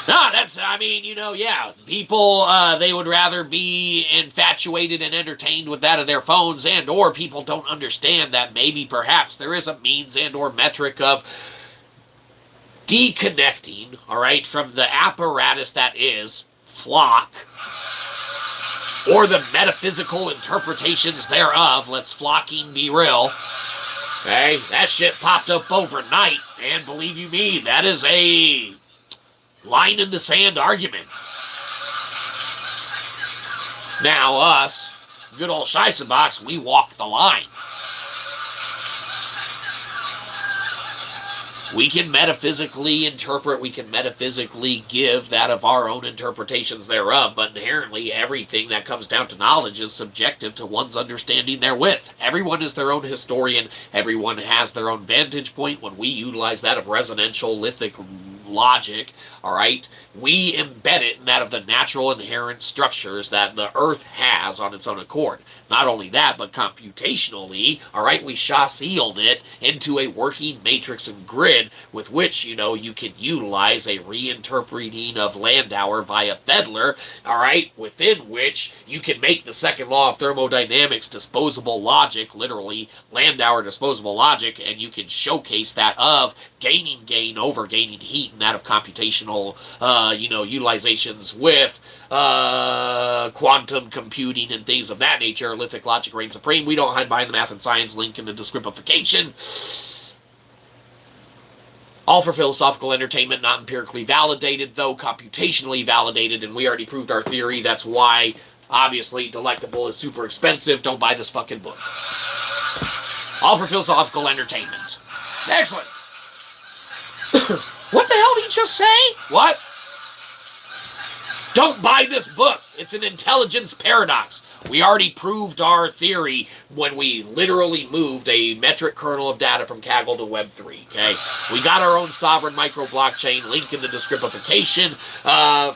Speaker 1: No, I mean, you know, yeah. People, they would rather be infatuated and entertained with that of their phones, and or people don't understand that maybe perhaps there is a means and or metric of deconnecting, all right, from the apparatus that is flock, or the metaphysical interpretations thereof. Let's flocking be real. Okay, that shit popped up overnight, and believe you me, that is a line in the sand argument. Now us, good old Shyzabox, we walk the line. We can metaphysically interpret, we can metaphysically give that of our own interpretations thereof, but inherently everything that comes down to knowledge is subjective to one's understanding therewith. Everyone is their own historian, everyone has their own vantage point. When we utilize that of resonantial lithic logic, all right, we embed it in that of the natural inherent structures that the Earth has on its own accord. Not only that, but computationally, all right, we sealed it into a working matrix and grid with which, you know, you can utilize a reinterpreting of Landauer via Fedler, all right, within which you can make the second law of thermodynamics disposable logic, literally Landauer disposable logic, and you can showcase that of gaining gain over gaining heat and that of computational, utilizations with quantum computing and things of that nature. Lithic Logic reigns supreme. We don't hide behind the math and science, link in the descriptification. All for philosophical entertainment, not empirically validated, though computationally validated, and we already proved our theory. That's why, obviously, Delectable is super expensive. Don't buy this fucking book. All for philosophical entertainment. Excellent. What the hell did he just say? What? Don't buy this book. It's an intelligence paradox. We already proved our theory when we literally moved a metric kernel of data from Kaggle to Web3, okay? We got our own sovereign micro-blockchain, link in the descriptification,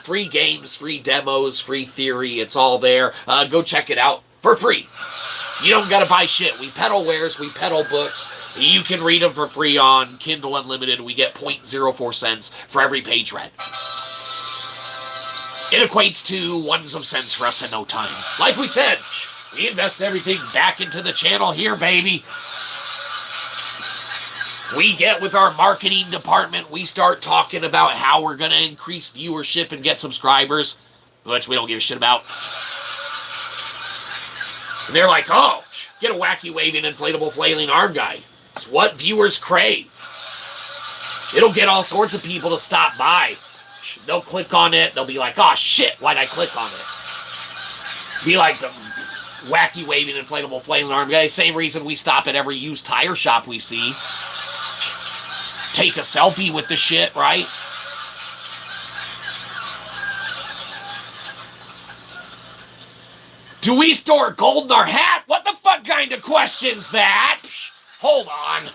Speaker 1: free games, free demos, free theory, it's all there. Go check it out for free. You don't gotta buy shit. We peddle wares, we peddle books. You can read them for free on Kindle Unlimited. We get 0.04 cents for every page read. It equates to ones of cents for us in no time. Like we said, we invest everything back into the channel here, baby. We get with our marketing department, we start talking about how we're going to increase viewership and get subscribers, which we don't give a shit about. And they're like, oh, get a wacky waving inflatable flailing arm guy. It's what viewers crave. It'll get all sorts of people to stop by. They'll click on it. They'll be like, oh, shit, why'd I click on it? Be like the wacky waving inflatable flailing arm guy. Same reason we stop at every used tire shop we see. Take a selfie with the shit, right? Do we store gold in our hat? What the fuck kind of question's that? Hold on.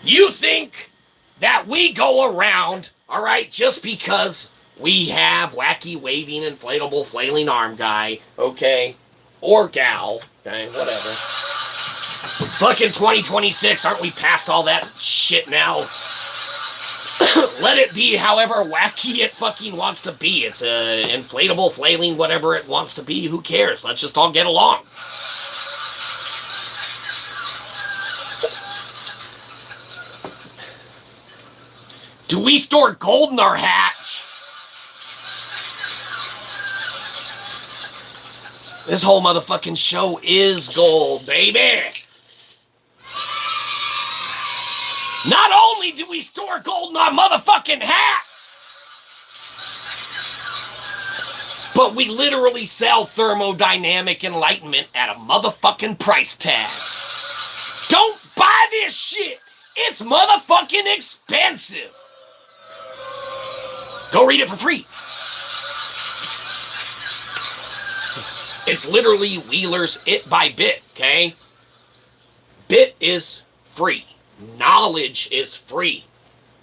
Speaker 1: You think that we go around, all right, just because we have wacky waving inflatable flailing arm guy, okay, or gal, okay, whatever. It's fucking 2026, aren't we past all that shit now? Let it be however wacky it fucking wants to be. It's a inflatable, flailing, whatever it wants to be. Who cares? Let's just all get along. Do we store gold in our hats? This whole motherfucking show is gold, baby. Not only do we store gold in our motherfucking hat, but we literally sell thermodynamic enlightenment at a motherfucking price tag. Don't buy this shit. It's motherfucking expensive. Go read it for free. It's literally Wheeler's It by Bit, okay? Bit is free. Knowledge is free.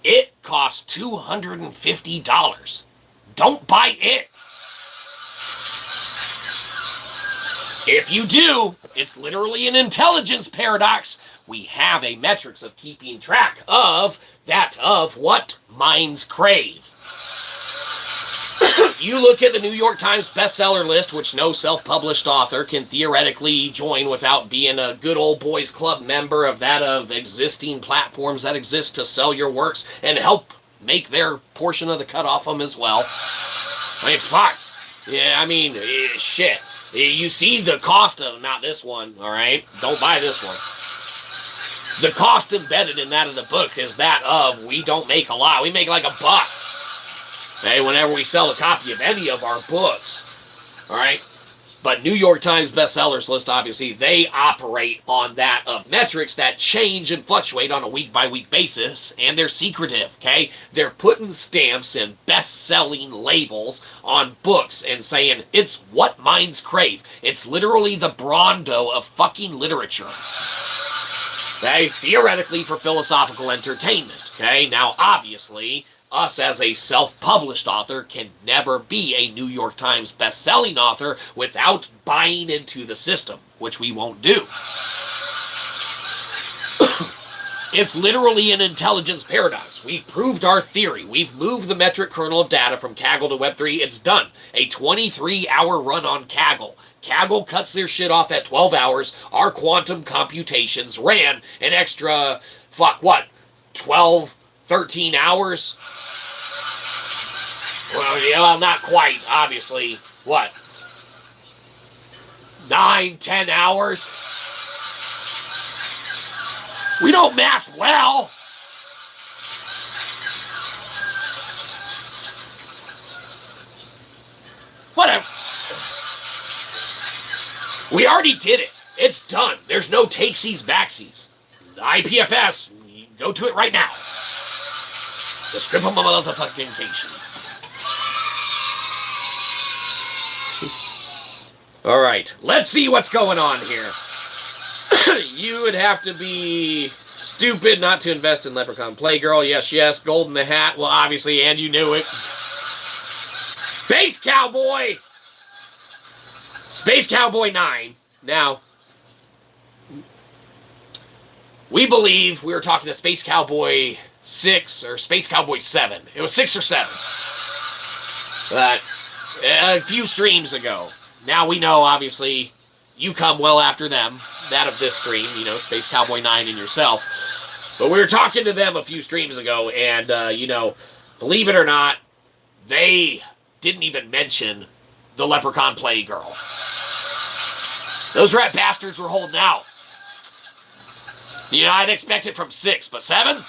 Speaker 1: It costs $250. Don't buy it. If you do, it's literally an intelligence paradox. We have a metrics of keeping track of that of what minds crave. You look at the New York Times bestseller list, which no self-published author can theoretically join without being a good old boys club member of that of existing platforms that exist to sell your works and help make their portion of the cut off them as well. I mean, fuck. Yeah, I mean, shit. You see the cost of, not this one, all right? Don't buy this one. The cost embedded in that of the book is that of, we don't make a lot. We make like $1. Okay, whenever we sell a copy of any of our books, all right? But New York Times bestsellers list, obviously, they operate on that of metrics that change and fluctuate on a week-by-week basis, and they're secretive, okay? They're putting stamps and best-selling labels on books and saying, it's what minds crave. It's literally the Brando of fucking literature. Okay? Theoretically for philosophical entertainment, okay? Now, obviously, us as a self-published author can never be a New York Times best-selling author without buying into the system, which we won't do. It's literally an intelligence paradox. We've proved our theory. We've moved the metric kernel of data from Kaggle to Web3. It's done. A 23-hour run on Kaggle. Kaggle cuts their shit off at 12 hours. Our quantum computations ran an extra, 12, 13 hours? Well, not quite, obviously. What? 9, 10 hours? We don't math well. Whatever. We already did it. It's done. There's no takesies, backsies. The IPFS, go to it right now. The script of my motherfucking cation. All right, let's see what's going on here. You would have to be stupid not to invest in Leprechaun Playgirl. Yes, yes. Gold in the hat. Well, obviously, and you knew it. Space Cowboy. Space Cowboy 9. Now, we believe we were talking to Space Cowboy 6 or Space Cowboy 7. It was 6 or 7. But a few streams ago. Now we know, obviously, you come well after them. That of this stream, you know, Space Cowboy 9 and yourself. But we were talking to them a few streams ago, and, you know, believe it or not, they didn't even mention the Leprechaun Playgirl. Those rat bastards were holding out. You know, I'd expect it from 6, but 7?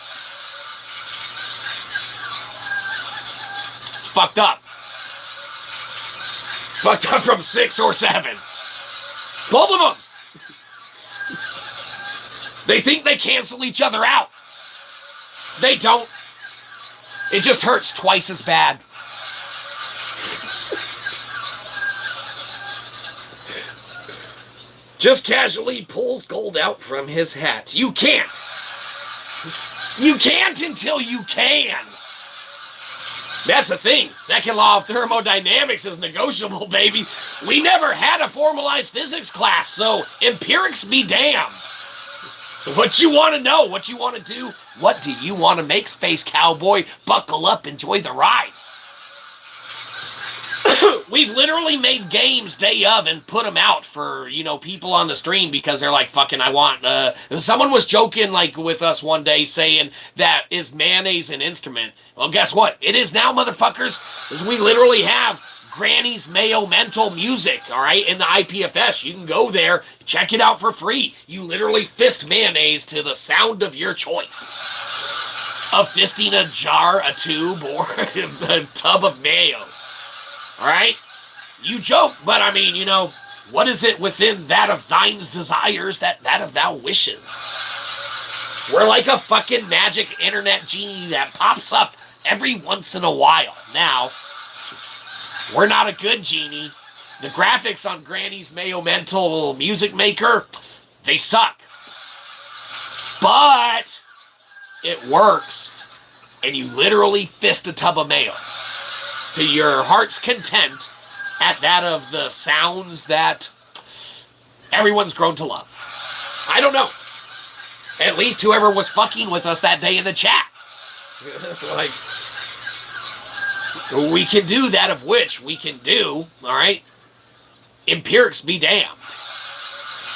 Speaker 1: It's fucked up. It's fucked up from 6 or 7. Both of them. They think they cancel each other out. They don't. It just hurts twice as bad. Just casually pulls gold out from his hat. You can't. You can't until you can. That's the thing. Second law of thermodynamics is negotiable, baby. We never had a formalized physics class, so empirics be damned. What you want to know, what you want to do, what do you want to make, Space Cowboy? Buckle up, enjoy the ride. We've literally made games day of and put them out for, you know, people on the stream because they're like, fucking, I want, someone was joking, like, with us one day saying that is mayonnaise an instrument. Well, guess what? It is now, motherfuckers, because we literally have Granny's Mayo Mental music, all right, in the IPFS. You can go there, check it out for free. You literally fist mayonnaise to the sound of your choice. Of fisting a jar, a tube, or a tub of mayo. All right? You joke, but I mean, you know, what is it within that of thine's desires that of thou wishes? We're like a fucking magic internet genie that pops up every once in a while. Now, we're not a good genie. The graphics on Granny's Mayo Mental Music Maker, they suck. But it works. And you literally fist a tub of mayo to your heart's content at that of the sounds that everyone's grown to love. I don't know. At least whoever was fucking with us that day in the chat. Like, we can do that of which we can do, all right? Empirics be damned.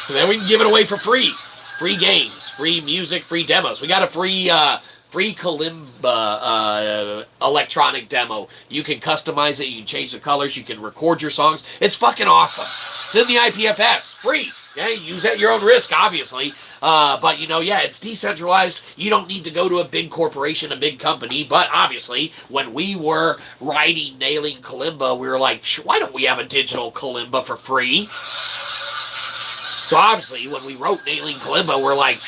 Speaker 1: And then we can give it away for free. Free games, free music, free demos. We got a free Kalimba electronic demo. You can customize it. You can change the colors. You can record your songs. It's fucking awesome. It's in the IPFS. Free. Yeah, use at your own risk, obviously. But, yeah, it's decentralized. You don't need to go to a big corporation, a big company. But, obviously, when we were writing Nailing Kalimba, we were like, why don't we have a digital Kalimba for free? So, obviously, when we wrote Nailing Kalimba, we're like,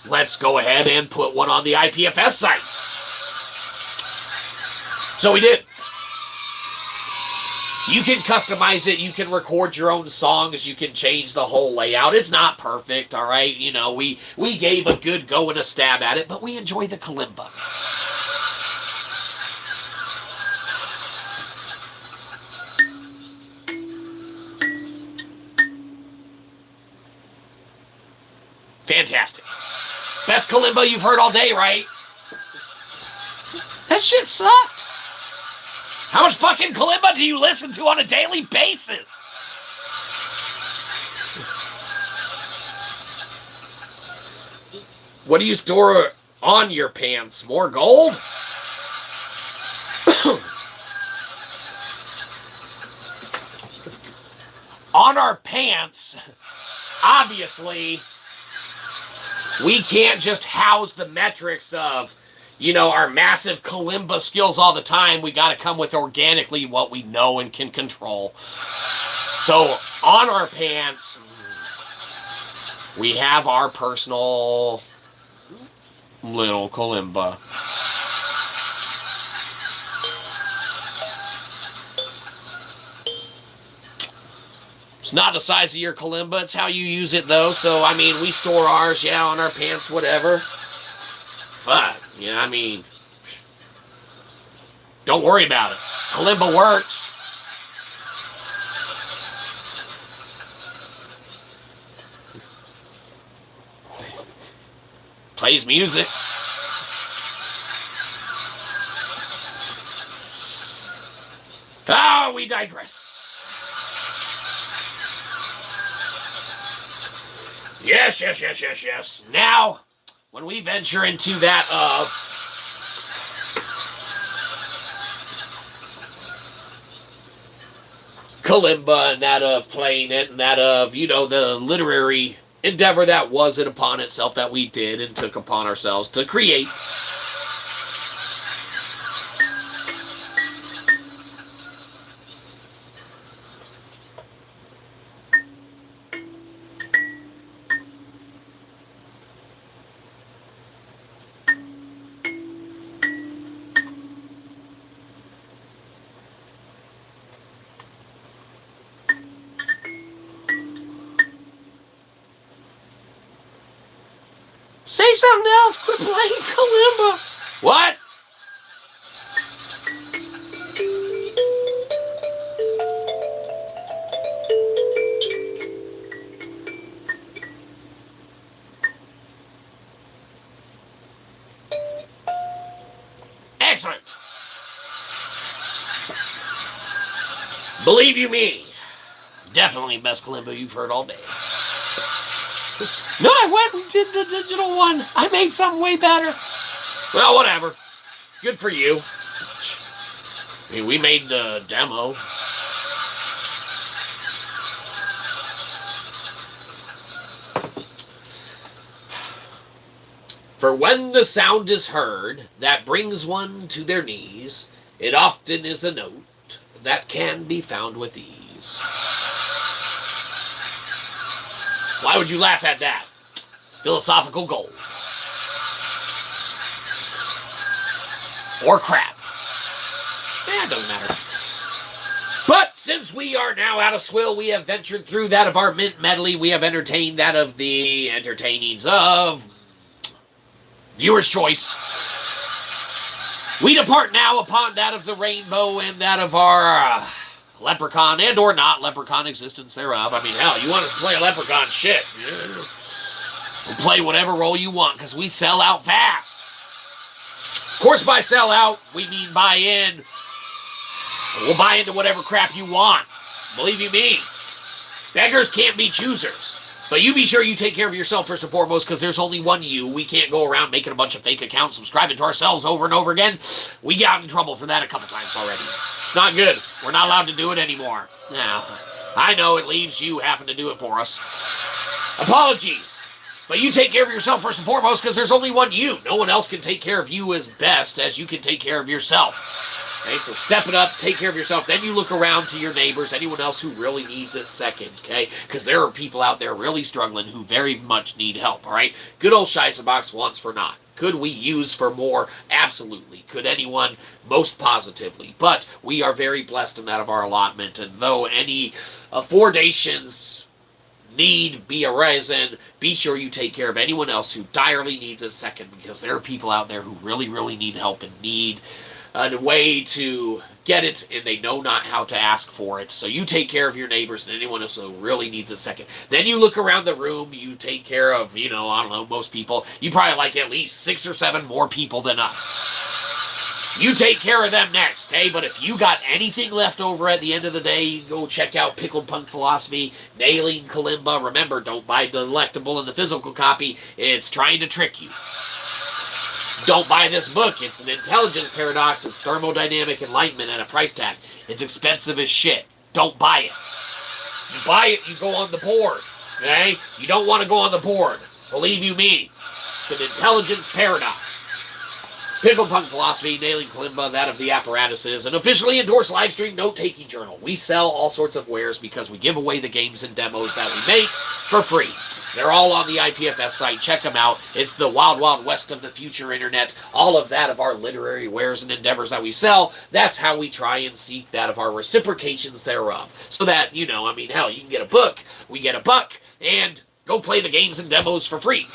Speaker 1: let's go ahead and put one on the IPFS site. So we did. You can customize it. You can record your own songs. You can change the whole layout. It's not perfect, all right? We gave a good go and a stab at it, but we enjoy the Kalimba. Fantastic. Best Kalimba you've heard all day, right? That shit sucked. How much fucking Kalimba do you listen to on a daily basis? What do you store on your pants? More gold? On our pants, obviously, we can't just house the metrics of our massive Kalimba skills all the time. We got to come with organically what we know and can control. So on our pants, we have our personal little Kalimba. It's not the size of your Kalimba. It's how you use it, though. So, we store ours, on our pants, whatever. Fuck. Don't worry about it. Kalimba works. Plays music. Oh, we digress. Yes. Now, when we venture into that of Kalimba and that of playing it and that of, the literary endeavor that was it upon itself that we did and took upon ourselves to create. Say something else. Quit playing Kalimba. What? Excellent. Believe you me, definitely best Kalimba you've heard all day. No, I went and did the digital one. I made something way better. Well, whatever. Good for you. We made the demo. For when the sound is heard that brings one to their knees, it often is a note that can be found with ease. Why would you laugh at that? Philosophical gold. Or crap. It doesn't matter. But since we are now out of swill, we have ventured through that of our mint medley. We have entertained that of the entertainings of viewer's choice. We depart now upon that of the rainbow and that of our leprechaun and or not leprechaun existence thereof. Hell, you want us to play a leprechaun? Shit. Yeah. We'll play whatever role you want because we sell out fast. Of course, by sell out, we mean buy in. We'll buy into whatever crap you want. Believe you me. Beggars can't be choosers. But you be sure you take care of yourself first and foremost because there's only one you. We can't go around making a bunch of fake accounts, subscribing to ourselves over and over again. We got in trouble for that a couple times already. It's not good. We're not allowed to do it anymore. Now, I know it leaves you having to do it for us. Apologies. But you take care of yourself first and foremost, because there's only one you. No one else can take care of you as best as you can take care of yourself. Okay, so step it up, take care of yourself. Then you look around to your neighbors, anyone else who really needs it second, okay? Because there are people out there really struggling who very much need help, all right? Good old Shyzabox wants for naught. Could we use for more? Absolutely. Could anyone? Most positively. But we are very blessed in that of our allotment, and though any affordations need be arisen, be sure you take care of anyone else who direly needs a second, because there are people out there who really, really need help and need a way to get it, and they know not how to ask for it. So you take care of your neighbors and anyone else who really needs a second. Then you look around the room, you take care of, I don't know, most people. You probably like at least 6 or 7 more people than us. You take care of them next, okay? But if you got anything left over at the end of the day, you go check out Pickled Punk Philosophy, Nailing Kalimba. Remember, don't buy the delectable in the physical copy. It's trying to trick you. Don't buy this book. It's an intelligence paradox. It's thermodynamic enlightenment at a price tag. It's expensive as shit. Don't buy it. If you buy it, you go on the board, okay? You don't want to go on the board. Believe you me. It's an intelligence paradox. Pickled Punk Philosophy, Nailing Kalimba, that of the apparatuses, an officially endorsed live stream note-taking journal. We sell all sorts of wares because we give away the games and demos that we make for free. They're all on the IPFS site. Check them out. It's the wild, wild west of the future internet. All of that of our literary wares and endeavors that we sell, that's how we try and seek that of our reciprocations thereof. So that, hell, you can get a book, we get a buck, and go play the games and demos for free.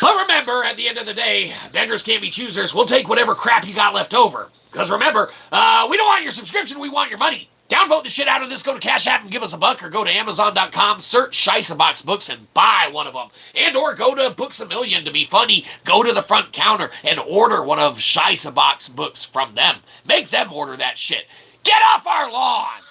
Speaker 1: But remember, at the end of the day, beggars can't be choosers. We'll take whatever crap you got left over. Because remember, we don't want your subscription, we want your money. Downvote the shit out of this, go to Cashapp and give us a buck, or go to Amazon.com, search Shyzabox books and buy one of them. And or go to Books A Million to be funny, go to the front counter and order one of Shyzabox books from them. Make them order that shit. Get off our lawn!